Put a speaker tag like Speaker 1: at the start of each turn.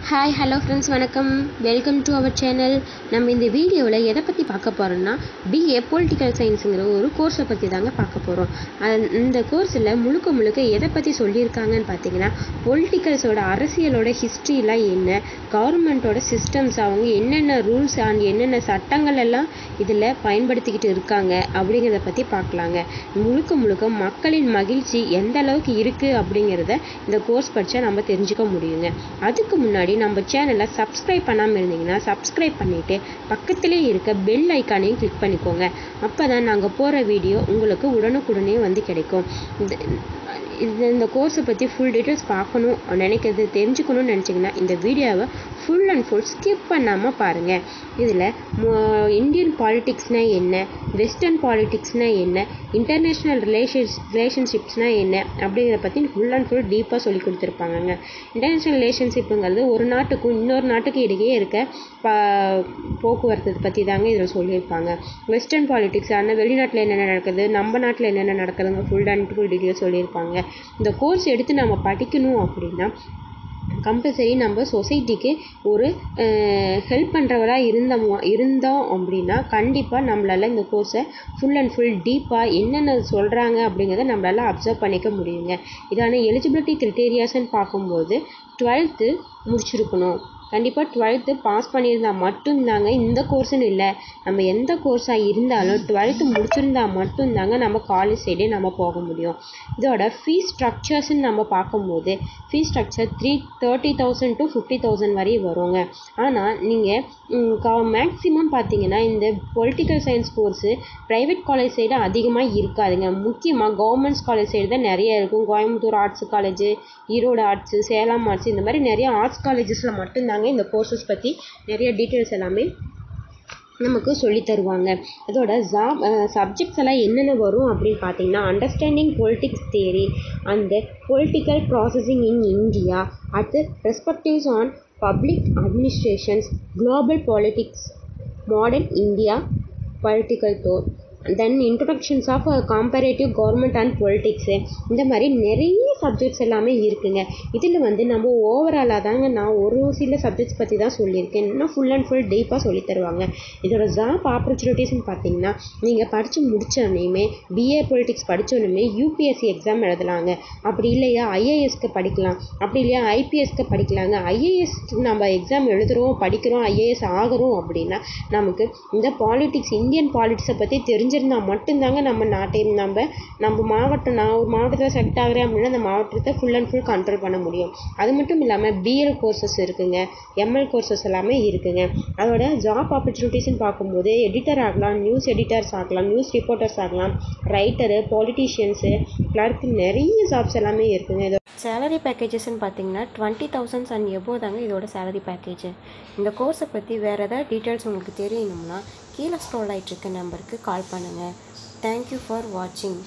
Speaker 1: Hi hello friends, வணக்கம். Welcome to our channel. நம்ம இந்த வீடியோவில் எதை பற்றி பார்க்க போகிறோம்னா பிஏ பொலிட்டிக்கல் சயின்ஸுங்கிற ஒரு கோர்ஸை பற்றி தாங்க பார்க்க போகிறோம். இந்த கோர்ஸில் முழுக்க எதை பற்றி சொல்லியிருக்காங்கன்னு பார்த்தீங்கன்னா, பொலிட்டிக்கல்ஸோட அரசியலோட ஹிஸ்ட்ரிலாம் என்ன, கவர்மெண்ட்டோட சிஸ்டம்ஸ், அவங்க என்னென்ன ரூல்ஸ் அண்ட் என்னென்ன சட்டங்கள் எல்லாம் இதில் பயன்படுத்திக்கிட்டு இருக்காங்க அப்படிங்கிறத பற்றி பார்க்கலாங்க. முழுக்க மக்களின் மகிழ்ச்சி எந்த அளவுக்கு இருக்குது அப்படிங்கிறத இந்த கோர்ஸ் படித்தா நம்ம தெரிஞ்சுக்க முடியுங்க. அதுக்கு முன்னாடி நம்ம சேனலை சப்ஸ்கிரைப் பண்ணாமல் இருந்தீங்கன்னா சப்ஸ்கிரைப் பண்ணிவிட்டு பக்கத்திலே இருக்க பெல் ஐக்கானையும் கிளிக் பண்ணிக்கோங்க. அப்போ தான் நாங்கள் போகிற வீடியோ உங்களுக்கு உடனுக்குடனே வந்து கிடைக்கும். இந்த கோர்ஸை பற்றி ஃபுல் டீட்டெயில்ஸ் பார்க்கணும் நினைக்கிறது, தெரிஞ்சுக்கணும்னு நினச்சிங்கன்னா இந்த வீடியோவை ஃபுல் அண்ட் ஃபுல் ஸ்கிப் பண்ணாமல் பாருங்கள். இதில் இந்தியன் பாலிட்டிக்ஸ்னால் என்ன, வெஸ்டர்ன் பாலிட்டிக்ஸ்னால் என்ன, இன்டர்நேஷ்னல் ரிலேஷன்ஷிப்ஸ்னால் என்ன அப்படிங்கிறத பற்றி ஃபுல் அண்ட் ஃபுல் டீப்பாக சொல்லி கொடுத்துருப்பாங்கங்க. இன்டர்நேஷ்னல் ரிலேஷன்ஷிப்புங்கிறது ஒரு நாட்டுக்கும் இன்னொரு நாட்டுக்கு இடையே இருக்க போக்குவரத்து பற்றி தாங்க இதில் சொல்லியிருப்பாங்க. வெஸ்டர்ன் பாலிட்டிக்ஸ் ஆனால் வெளிநாட்டில் என்னென்ன நடக்குது, நம்ம நாட்டில் என்னென்ன நடக்குதுங்க ஃபுல் அண்ட் ஃபுல் டீட்டெயில்ஸ் சொல்லியிருப்பாங்க. இந்த கோர்ஸ் எடுத்து நம்ம படிக்கணும் அப்படின்னா கம்பல்சரி நம்ம சொசைட்டிக்கு ஒரு ஹெல்ப் பண்ணுறவராக இருந்தோம் அப்படின்னா கண்டிப்பாக நம்மளால் இந்த கோர்ஸை ஃபுல் அண்ட் ஃபுல் டீப்பாக என்னென்ன சொல்கிறாங்க அப்படிங்கிறத நம்மளால் அப்சர்வ் பண்ணிக்க முடியுங்க. இதான எலிஜிபிலிட்டி க்ரிட்டேரியாஸ்ன்னு பார்க்கும்போது 12th முடிச்சிருக்கணும். கண்டிப்பாக 12th பாஸ் பண்ணியிருந்தால் மட்டும்தாங்க, இந்த கோர்ஸுன்னு இல்லை, நம்ம எந்த கோர்ஸாக இருந்தாலும் 12th முடிச்சிருந்தால் மட்டும்தாங்க நம்ம காலேஜ் சைடே நம்ம போக முடியும். இதோட ஃபீஸ் ஸ்ட்ரக்சர்ஸ்ன்னு நம்ம பார்க்கும்போது ஃபீஸ் ஸ்ட்ரக்சர் 30,000 to 50,000 வரை வருங்க. ஆனால் நீங்கள் மேக்ஸிமம் பார்த்தீங்கன்னா இந்த political science course private college side அதிகமாக இருக்காதுங்க. முக்கியமாக கவர்மெண்ட்ஸ் காலேஜ் சைடு தான் நிறைய இருக்கும். Coimbatore arts college, Erode arts, Salem arts, இந்த மாதிரி நிறைய ஆர்ட்ஸ் காலேஜஸில் மட்டும்தாங்க இந்த கோர்சஸ் பற்றி நிறைய டீட்டெயில்ஸ் எல்லாமே நமக்கு சொல்லி தருவாங்க. அதோட சப்ஜெக்ட்ஸ் எல்லாம் என்னென்ன வரும் அப்படின்னு பார்த்தீங்கன்னா, understanding politics theory and political processing in India, அடுத்து perspectives on public administrations, global politics, modern India political thought, then introductions of comparative government and politics, இந்த மாதிரி நிறைய சப்ஜெக்ட்ஸ் எல்லாமே இருக்குங்க. இதில் நம்ம ஓவராலாக தாங்க நான் ஒரு சில சப்ஜெக்ட்ஸ் பற்றி தான் சொல்லியிருக்கேன். இன்னும் ஃபுல் அண்ட் ஃபுல் டீப்பாக சொல்லி தருவாங்க. இதோட ஜாப் ஆப்பர்ச்சுனிட்டிஸ்ன்னு பார்த்தீங்கன்னா, நீங்கள் படித்து முடித்தோடனேயுமே பிஏ பொலிட்டிக்ஸ் படித்தோடனே யூபிஎஸ்சி எக்ஸாம் எழுதலாங்க. அப்படி இல்லையா ஐஏஎஸ்க்கு படிக்கலாம், அப்படி இல்லையா ஐபிஎஸ்க்கு படிக்கலாங்க. ஐஏஎஸ்க்கு நம்ம எக்ஸாம் எழுதுகிறோம், படிக்கிறோம், ஐஏஎஸ் ஆகிறோம் அப்படின்னா நமக்கு இந்த பாலிட்டிக்ஸ், இந்தியன் பாலிட்டிக்ஸை பற்றி தெரிஞ்சிருந்தால் மட்டும்தாங்க நம்ம நாட்டையும் நம்ம மாவட்டம், நான் ஒரு மாவட்டத்தில் செலக்ட் ஆகிறேன் அப்படின்னா அந்த மாவட்டத்தை ஃபுல் அண்ட் ஃபுல் கண்ட்ரோல் பண்ண முடியும். அது மட்டும் இல்லாமல் பிஎல் கோர்சஸ் இருக்குங்க, எம்எல் கோர்சஸ் எல்லாமே இருக்குங்க. அதோட ஜாப் ஆப்பர்ச்சுனிட்டிஸ்ன்னு பார்க்கும்போது எடிட்டர் ஆகலாம், நியூஸ் எடிட்டர்ஸ் ஆகலாம், நியூஸ் ரிப்போர்ட்டர்ஸ் ஆகலாம், ரைட்டரு, பொலிட்டீஷியன்ஸு, கிளர்க்கு, நிறைய ஜாப்ஸ் எல்லாமே இருக்குங்க. இதோட சேலரி பேக்கேஜஸ்ன்னு பார்த்தீங்கன்னா 20,000 அண்ட் எபோவ் தாங்க இதோட சேலரி பேக்கேஜ். இந்த கோர்ஸை பற்றி வேறு ஏதாவது டீட்டெயில்ஸ் உங்களுக்கு தெரியணும்னா கீழே ஸ்க்ரோல் ஆகிட்டு இருக்க நம்பருக்கு கால் பண்ணுங்கள். தேங்க்யூ ஃபார் வாட்சிங்.